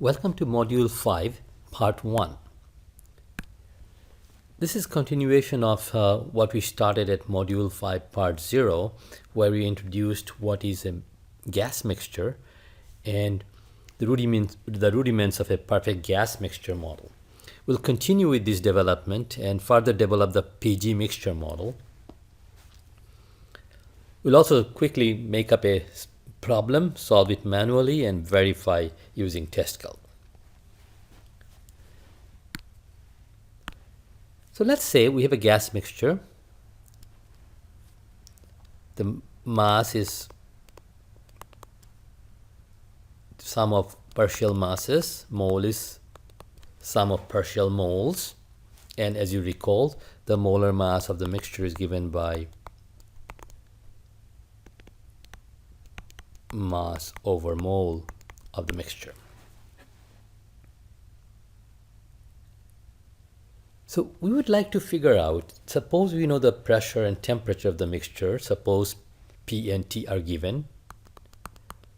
Welcome to Module 5, Part 1. This is continuation of what we started at Module 5, Part 0, where we introduced what is a gas mixture and the rudiments of a perfect gas mixture model. We'll continue with this development and further develop the PG mixture model. We'll also quickly make up a problem, solve it manually, and verify using test calc. So let's say we have a gas mixture. The mass is sum of partial masses. Mole is sum of partial moles. And as you recall, the molar mass of the mixture is given by mass over mole of the mixture. So we would like to figure out, suppose we know the pressure and temperature of the mixture, suppose P and T are given.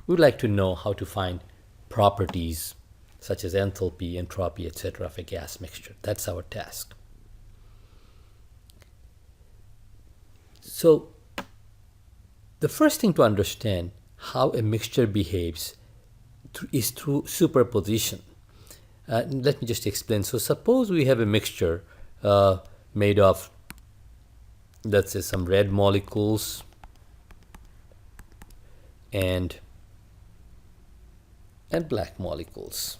We would like to know how to find properties such as enthalpy, entropy, etc. of a gas mixture. That's our task. So the first thing to understand how a mixture behaves is through superposition. Let me just explain. So suppose we have a mixture made of, let's say, some red molecules and black molecules.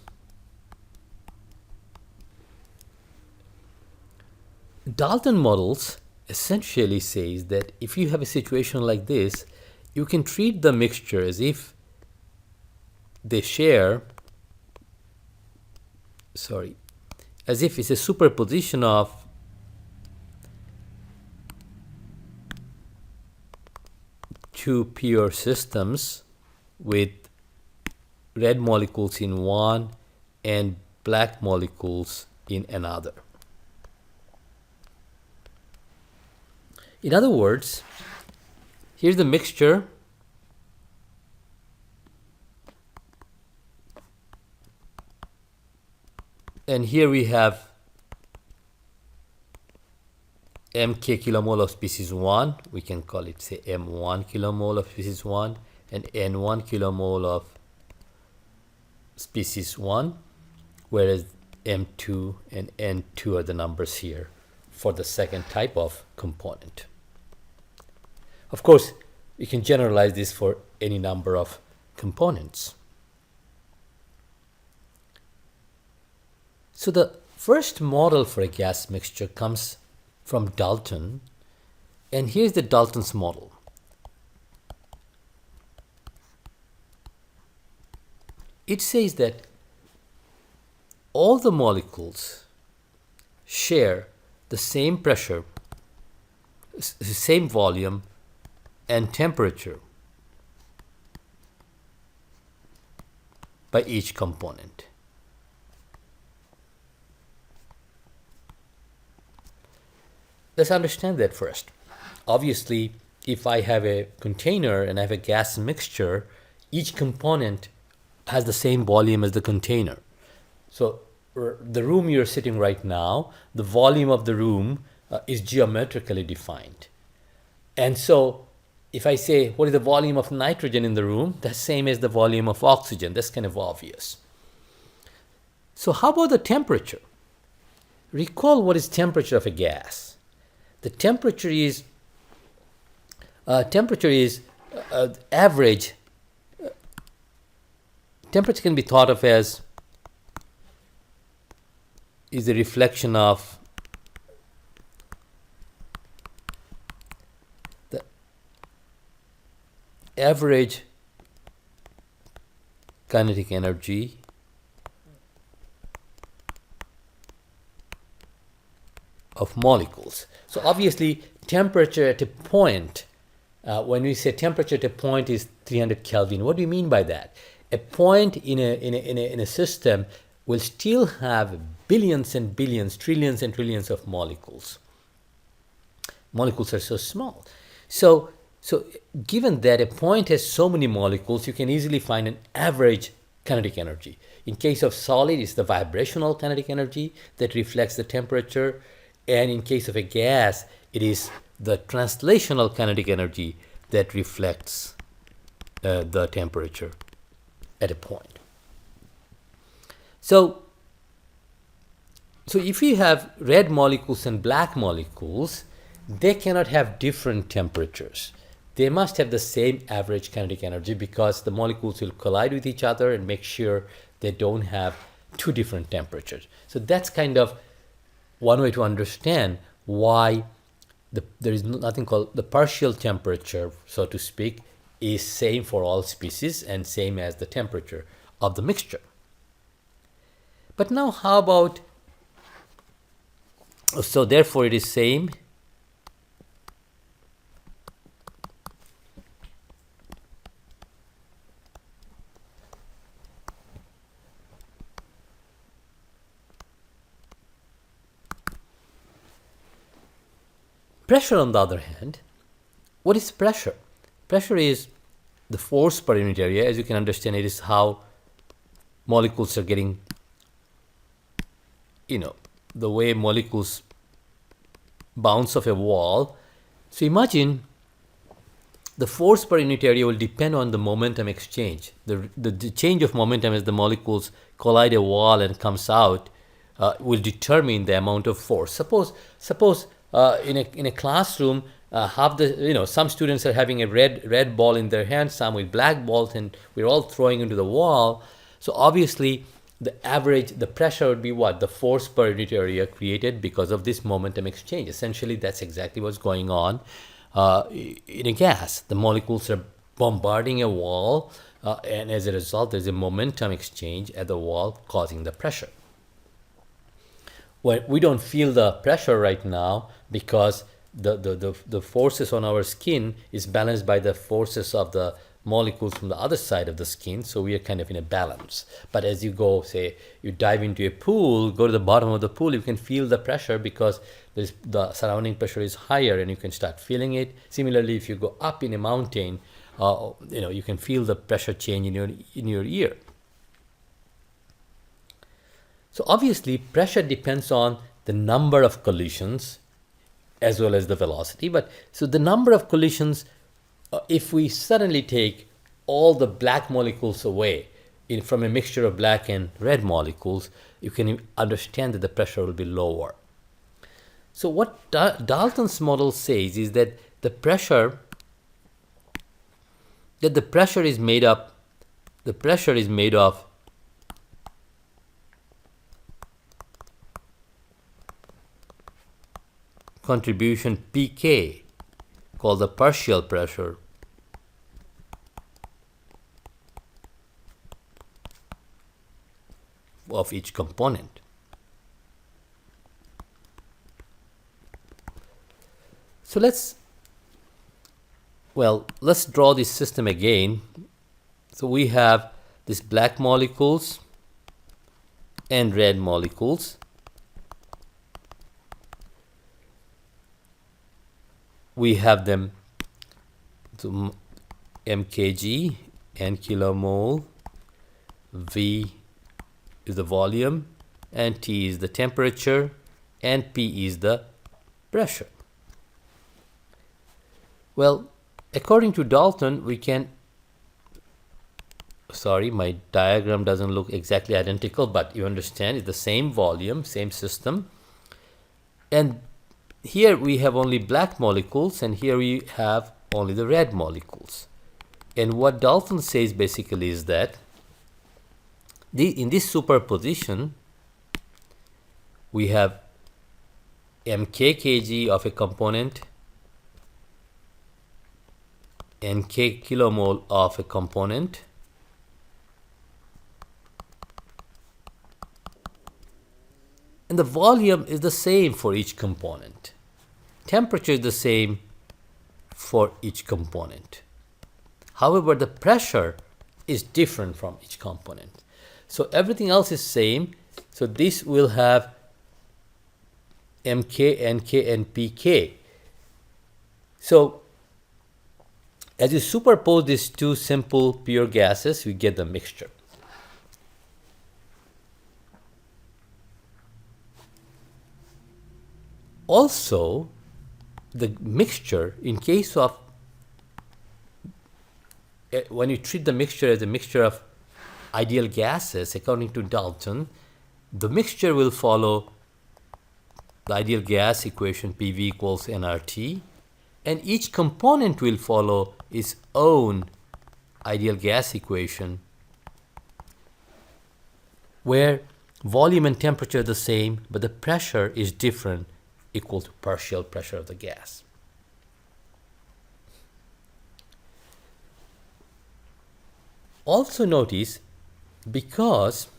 Dalton models essentially says that if you have a situation like this, you can treat the mixture as if they share, as if it's a superposition of two pure systems with red molecules in one and black molecules in another. In other words, here's the mixture. And here we have mk kilomole of species 1. We can call it, say, m1 kilomole of species 1 and n1 kilomole of species 1, whereas m2 and n2 are the numbers here for the second type of component. Of course, you can generalize this for any number of components. So the first model for a gas mixture comes from Dalton, and here's the Dalton's model. It says that all the molecules share the same pressure, same volume, and temperature by each component. Let's understand that first. Obviously, if I have a container and I have a gas mixture, each component has the same volume as the container. So the room you're sitting right now, the volume of the room is geometrically defined. And so if I say, what is the volume of nitrogen in the room? That's same as the volume of oxygen. That's kind of obvious. So how about the temperature? Recall what is temperature of a gas. The temperature is average. Temperature can be thought of as is a reflection of the average kinetic energy of molecules. So obviously, temperature at a point, when we say temperature at a point is 300 Kelvin, what do you mean by that? A point in a system will still have billions and billions, trillions and trillions of molecules. Molecules are so small. So given that a point has so many molecules, you can easily find an average kinetic energy. In case of solid, it's the vibrational kinetic energy that reflects the temperature. And in case of a gas, it is the translational kinetic energy that reflects the temperature at a point. So if you have red molecules and black molecules, they cannot have different temperatures. They must have the same average kinetic energy, because the molecules will collide with each other and make sure they don't have two different temperatures. So that's kind of one way to understand why there is nothing called the partial temperature, so to speak, is same for all species and same as the temperature of the mixture. But now how about, so therefore it is same pressure. On the other hand, what is pressure? Pressure is the force per unit area. As you can understand, it is how molecules are getting, the way molecules bounce off a wall. So imagine the force per unit area will depend on the momentum exchange. The change of momentum as the molecules collide a wall and comes out will determine the amount of force. Suppose in a classroom, some students are having a red ball in their hand, some with black balls, and we're all throwing into the wall. So obviously the pressure would be what? The force per unit area created because of this momentum exchange. Essentially, that's exactly what's going on in a gas. The molecules are bombarding a wall, and as a result, there's a momentum exchange at the wall causing the pressure. Well, we don't feel the pressure right now because the forces on our skin is balanced by the forces of the molecules from the other side of the skin, so we are kind of in a balance. But as you go, say, you dive into a pool, go to the bottom of the pool, you can feel the pressure because the surrounding pressure is higher and you can start feeling it. Similarly, if you go up in a mountain, you can feel the pressure change in your ear. So obviously, pressure depends on the number of collisions as well as the velocity. But so the number of collisions, if we suddenly take all the black molecules away from a mixture of black and red molecules, you can understand that the pressure will be lower. So what Dalton's model says is that the pressure is made of contribution pK, called the partial pressure, of each component. So let's draw this system again. So we have these black molecules and red molecules. We have them to mkg, n kilomole, V is the volume, and T is the temperature, and P is the pressure. Well, according to Dalton, we can, sorry, my diagram doesn't look exactly identical, but you understand it's the same volume, same system. And here we have only black molecules, and here we have only the red molecules. And what Dalton says basically is that in this superposition, we have mk kg of a component, nk kilomole of a component, and the volume is the same for each component. Temperature is the same for each component. However, the pressure is different from each component. So everything else is same. So this will have mk, nk, and pk. So as you superpose these two simple pure gases, we get the mixture. Also, the mixture, in case of when you treat the mixture as a mixture of ideal gases, according to Dalton, the mixture will follow the ideal gas equation PV equals nRT, and each component will follow its own ideal gas equation, where volume and temperature are the same, but the pressure is different, equal to partial pressure of the gas. Also notice, because,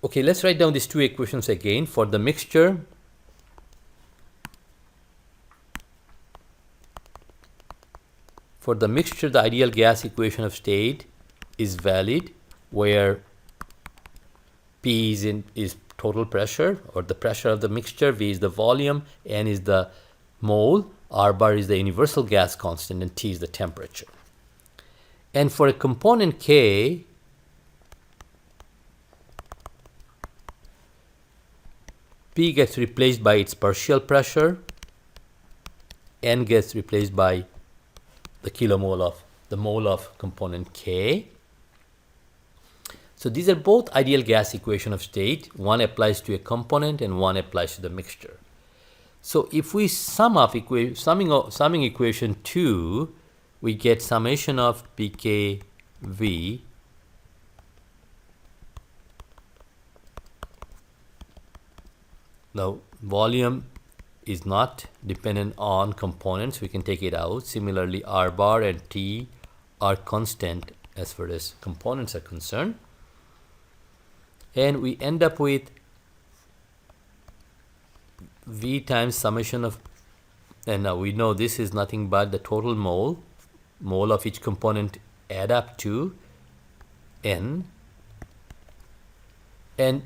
okay, let's write down these two equations again. For the mixture, the ideal gas equation of state is valid, where P is total pressure, or the pressure of the mixture, V is the volume, N is the mole, R bar is the universal gas constant, and T is the temperature. And for a component K, P gets replaced by its partial pressure, N gets replaced by the kilomole of the mole of component K. So these are both ideal gas equation of state. One applies to a component and one applies to the mixture. So if we summing equation 2, we get summation of pKv now volume is not dependent on components, we can take it out. Similarly, R bar and T are constant as far as components are concerned, and we end up with V times summation of, and now we know this is nothing but the total mole of each component add up to N, and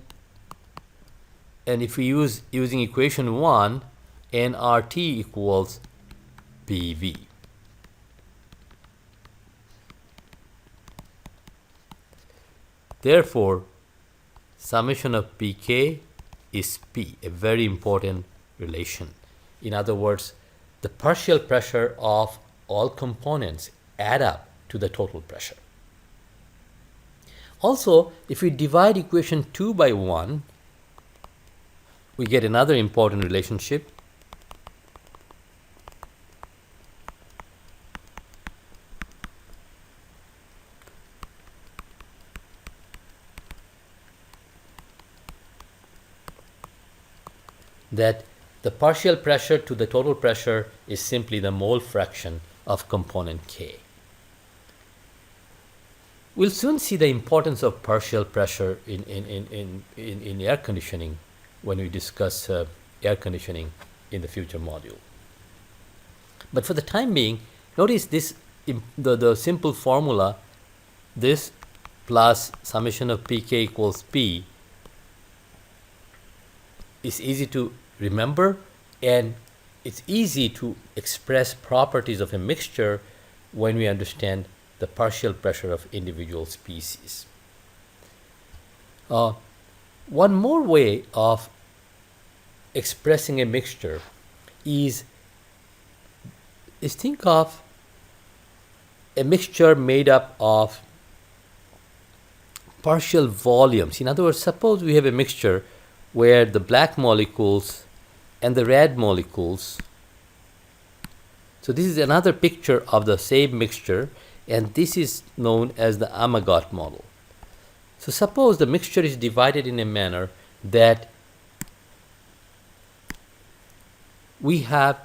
if we using equation 1, nRT equals PV. Therefore, summation of pK is P, a very important relation. In other words, the partial pressure of all components add up to the total pressure. Also, if we divide equation 2 by 1, we get another important relationship. That the partial pressure to the total pressure is simply the mole fraction of component K. We'll soon see the importance of partial pressure in air conditioning when we discuss air conditioning in the future module. But for the time being, notice this, the simple formula, this plus summation of pK equals P, is easy to remember, and it's easy to express properties of a mixture when we understand the partial pressure of individual species. One more way of expressing a mixture is think of a mixture made up of partial volumes. In other words, suppose we have a mixture where the black molecules and the red molecules, so this is another picture of the same mixture, and this is known as the Amagat model. So suppose the mixture is divided in a manner that we have,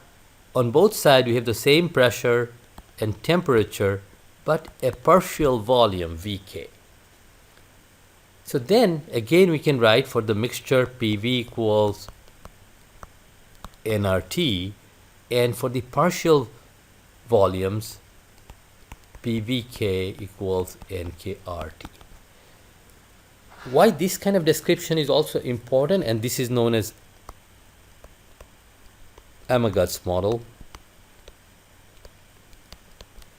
on both sides we have the same pressure and temperature, but a partial volume Vk. So then again we can write for the mixture PV equals nRT, and for the partial volumes PVK equals nKRT. Why this kind of description is also important, and this is known as Amagat's model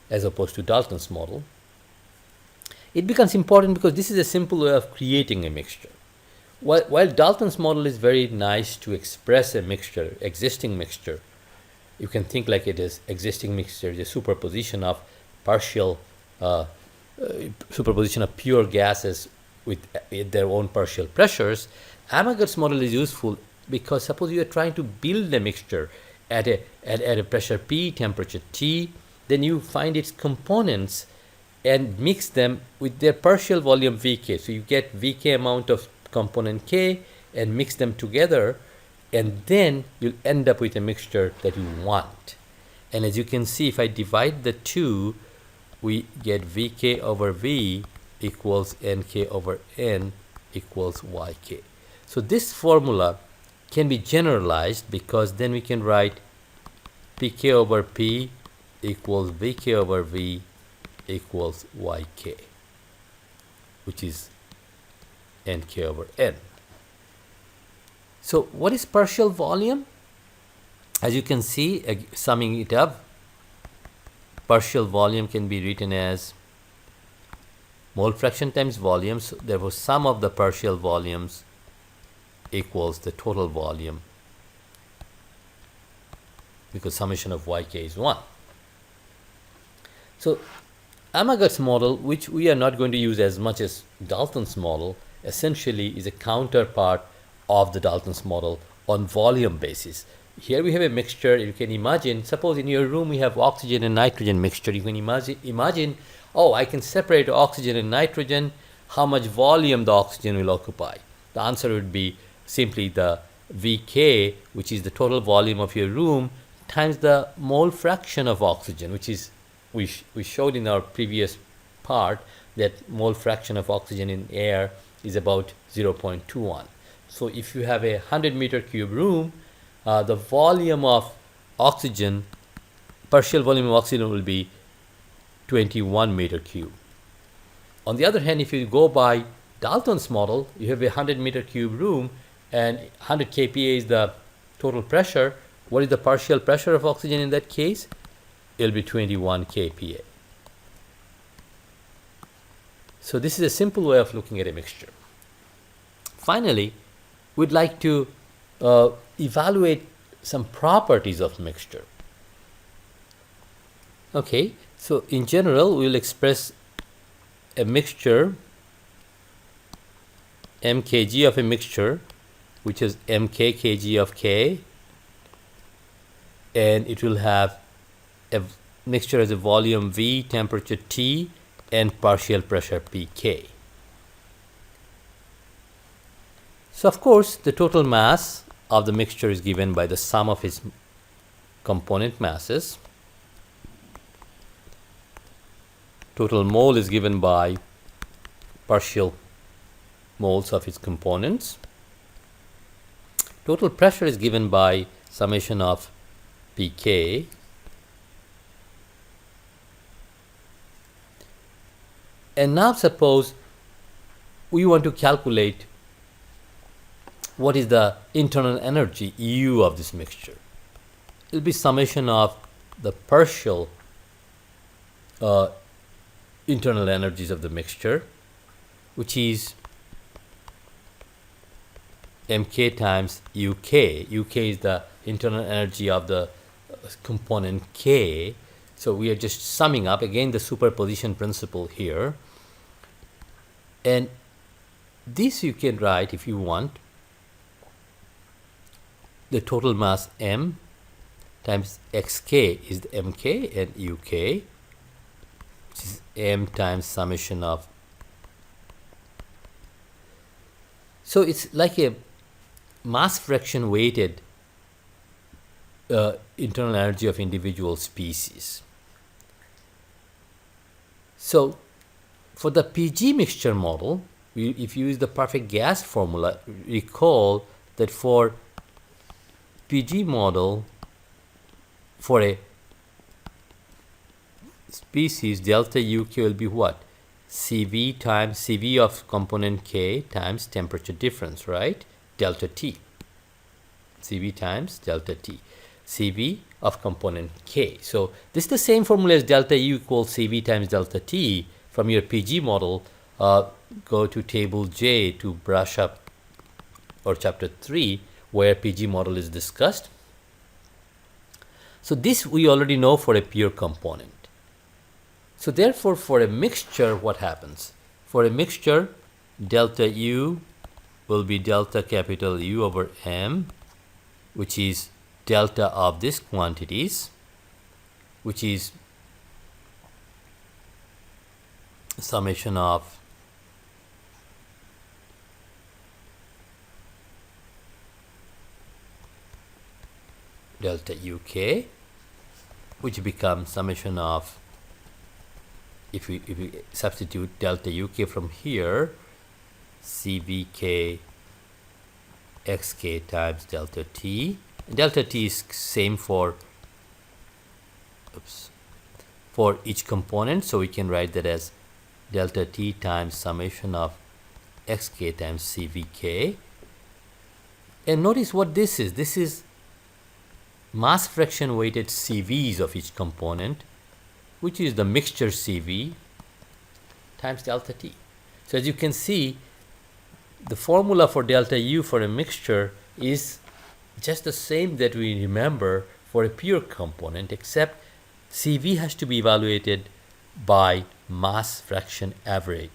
as opposed to Dalton's model. It becomes important because this is a simple way of creating a mixture. While Dalton's model is very nice to express a mixture, existing mixture, you can think like it is existing mixture, the superposition of partial, superposition of pure gases with their own partial pressures. Amagat's model is useful because suppose you are trying to build a mixture at a pressure P, temperature T, then you find its components and mix them with their partial volume Vk. So you get Vk amount of component K and mix them together, and then you'll end up with a mixture that you want. And as you can see, if I divide the two, we get Vk over V equals Nk over N equals Yk. So this formula can be generalized because then we can write Pk over P equals Vk over V equals Yk, which is Nk over N. So what is partial volume? As you can see, summing it up, partial volume can be written as mole fraction times volume. So therefore, sum of the partial volumes equals the total volume, because summation of Yk is 1. So Amagat's model, which we are not going to use as much as Dalton's model, essentially is a counterpart of the Dalton's model on volume basis. Here we have a mixture. You can imagine, suppose in your room we have oxygen and nitrogen mixture. You can imagine, oh, I can separate oxygen and nitrogen, how much volume the oxygen will occupy. The answer would be simply the Vk, which is the total volume of your room, times the mole fraction of oxygen, which is, we showed in our previous part that mole fraction of oxygen in air is about 0.21. So if you have a 100 meter cube room, the volume of oxygen, partial volume of oxygen will be 21 meter cube. On the other hand, if you go by Dalton's model, you have a 100 meter cube room and 100 kPa is the total pressure. What is the partial pressure of oxygen in that case? It'll be 21 kPa. So this is a simple way of looking at a mixture. Finally, we'd like to evaluate some properties of mixture. Okay, so in general, we'll express a mixture, mkg of a mixture, which is mk kg of k, and it will have a mixture as a volume V, temperature T, and partial pressure Pk. So of course, the total mass of the mixture is given by the sum of its component masses. Total mole is given by partial moles of its components. Total pressure is given by summation of Pk. And now suppose we want to calculate what is the internal energy U of this mixture. It will be summation of the partial internal energies of the mixture, which is mk times uk. Uk is the internal energy of the component k. So we are just summing up again the superposition principle here. And this you can write, if you want, the total mass m times xk is the mk, and uk, which is m times summation of. So it's like a mass fraction weighted internal energy of individual species. So for the PG mixture model, if you use the perfect gas formula, recall that for PG model, for a species, delta UK will be what? CV times CV of component K times temperature difference, right? Delta T. CV times delta T. CV of component K. So this is the same formula as delta U equals CV times delta T from your PG model. Go to table J to brush up or chapter 3, where PG model is discussed. So this we already know for a pure component. So therefore, for a mixture, what happens? For a mixture, delta U will be delta capital U over M, which is delta of these quantities, which is summation of delta UK, which becomes summation of, if we substitute delta UK from here, CVK xk times delta T. Delta T is same for each component, so we can write that as delta T times summation of xk times CVK. And notice what this is. This is mass fraction weighted CVs of each component, which is the mixture CV times delta T. So as you can see, the formula for delta U for a mixture is just the same that we remember for a pure component, except CV has to be evaluated by mass fraction average,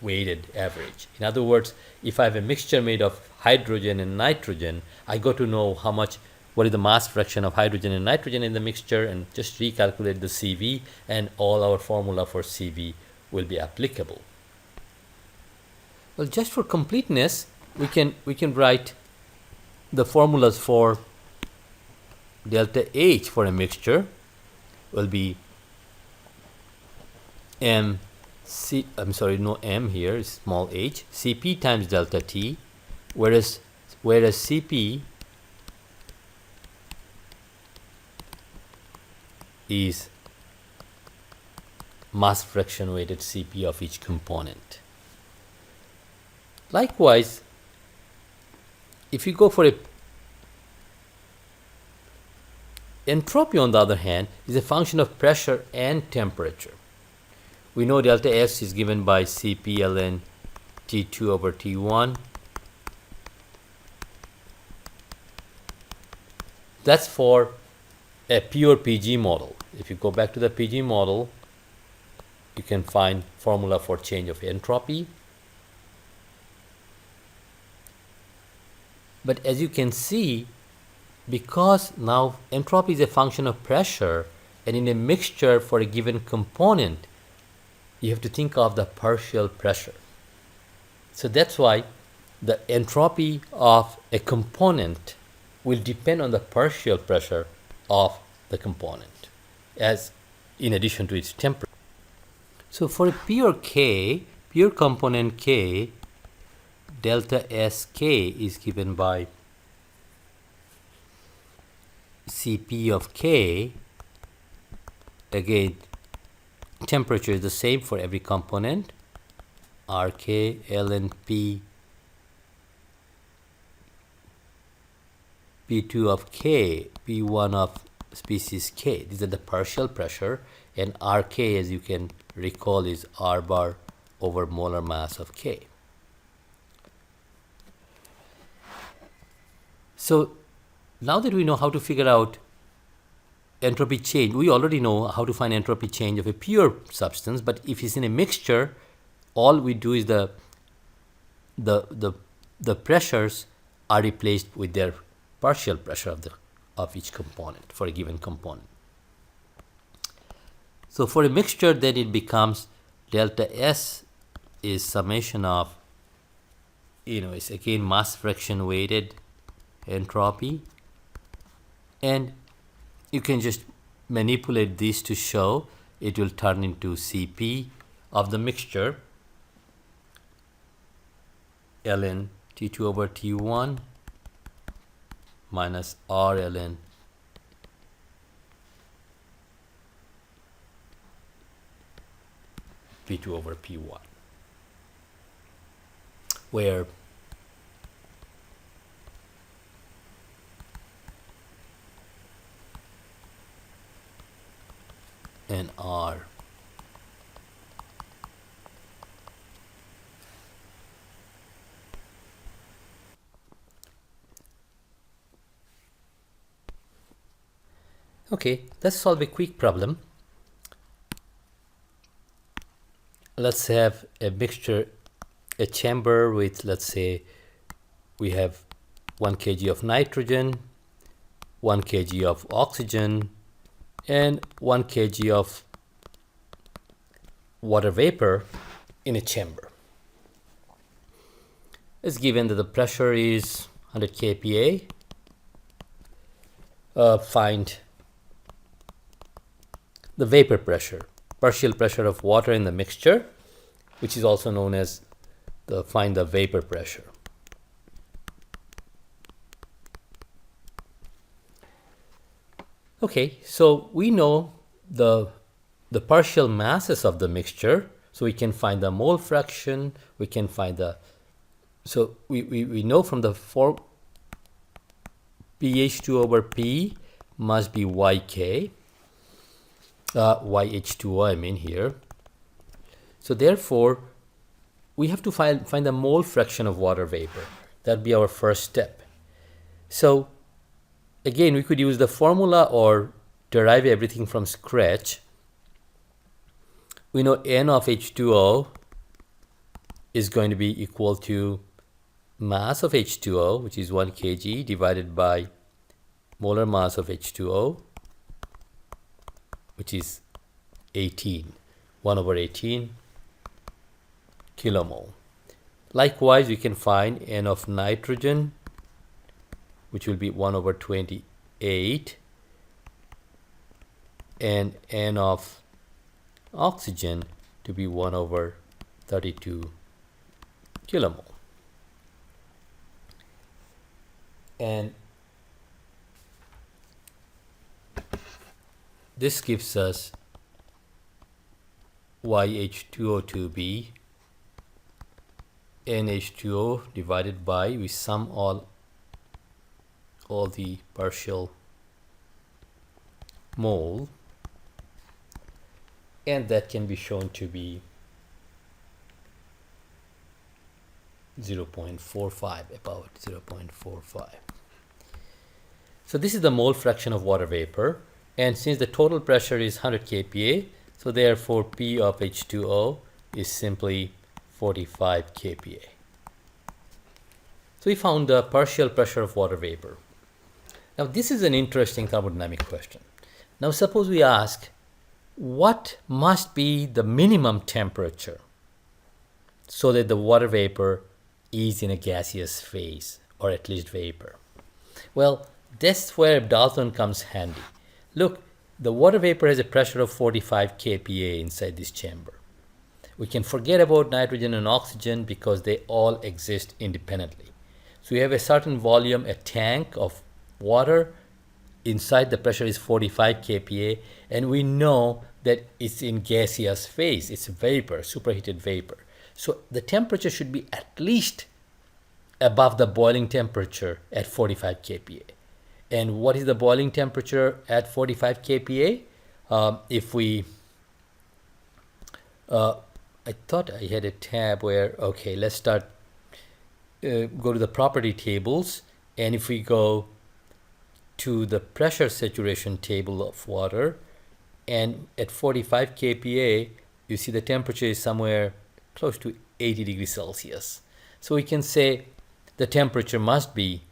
weighted average. In other words, if I have a mixture made of hydrogen and nitrogen, I got to know what is the mass fraction of hydrogen and nitrogen in the mixture, and just recalculate the CV, and all our formula for CV will be applicable. Well, just for completeness, we can write the formulas for delta H for a mixture will be M C, I'm sorry, no M here, is small h, Cp times delta T, whereas Cp is mass fraction weighted Cp of each component. Likewise, if you go for a entropy, on the other hand, is a function of pressure and temperature. We know delta S is given by Cp ln T2 over T1. That's for a pure PG model. If you go back to the PG model, you can find formula for change of entropy. But as you can see, because now entropy is a function of pressure, and in a mixture for a given component, you have to think of the partial pressure. So that's why the entropy of a component will depend on the partial pressure of the component, as in addition to its temperature. So for a pure K, pure component K, delta Sk is given by Cp of K. Again, temperature is the same for every component, Rk ln P P2 of K, P1 of species K. These are the partial pressure, and Rk, as you can recall, is R bar over molar mass of K. So now that we know how to figure out entropy change, we already know how to find entropy change of a pure substance, but if it's in a mixture, all we do is the pressures are replaced with their partial pressure of each component for a given component. So for a mixture, then it becomes delta S is summation of, it's again mass fraction weighted entropy, and you can just manipulate these to show it will turn into Cp of the mixture ln T2 over T1 minus R ln P2 over P1, where and R Okay, let's solve a quick problem. Let's have a mixture, a chamber with, let's say, we have 1 kg of nitrogen, 1 kg of oxygen, and 1 kg of water vapor in a chamber. It's given that the pressure is 100 kPa. Find the vapor pressure, partial pressure of water in the mixture, which is also known as find the vapor pressure. Okay, so we know the partial masses of the mixture, so we can find the mole fraction, we can find the, so we know from the pH2 over P must be YK, YH2O I mean here. So therefore, we have to find the mole fraction of water vapor. That'd be our first step. So again, we could use the formula or derive everything from scratch. We know N of H2O is going to be equal to mass of H2O, which is 1 kg, divided by molar mass of H2O, which is 18, 1 over 18 kilomole. Likewise, we can find N of nitrogen, which will be 1 over 28, and N of oxygen to be 1 over 32 kilomole. And this gives us YH2O to be NH2O divided by, we sum all the partial mole, and that can be shown to be 0.45, about 0.45. So this is the mole fraction of water vapor, and since the total pressure is 100 kPa, so therefore P of H2O is simply 45 kPa. So we found the partial pressure of water vapor. Now this is an interesting thermodynamic question. Now suppose we ask, what must be the minimum temperature so that the water vapor is in a gaseous phase, or at least vapor? Well, that's where Dalton comes handy. Look, the water vapor has a pressure of 45 kPa inside this chamber. We can forget about nitrogen and oxygen because they all exist independently. So we have a certain volume, a tank of water. Inside the pressure is 45 kPa, and we know that it's in gaseous phase. It's vapor, superheated vapor. So the temperature should be at least above the boiling temperature at 45 kPa. And what is the boiling temperature at 45 kPa? I thought I had a tab where, okay, let's start, go to the property tables, and if we go to the pressure saturation table of water, and at 45 kPa, you see the temperature is somewhere close to 80 degrees Celsius. So we can say the temperature must be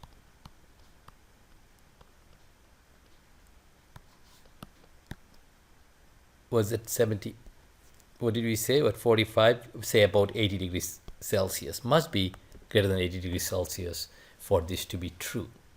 was it 70? What did we say? At 45, say about 80 degrees Celsius. Must be greater than 80 degrees Celsius for this to be true.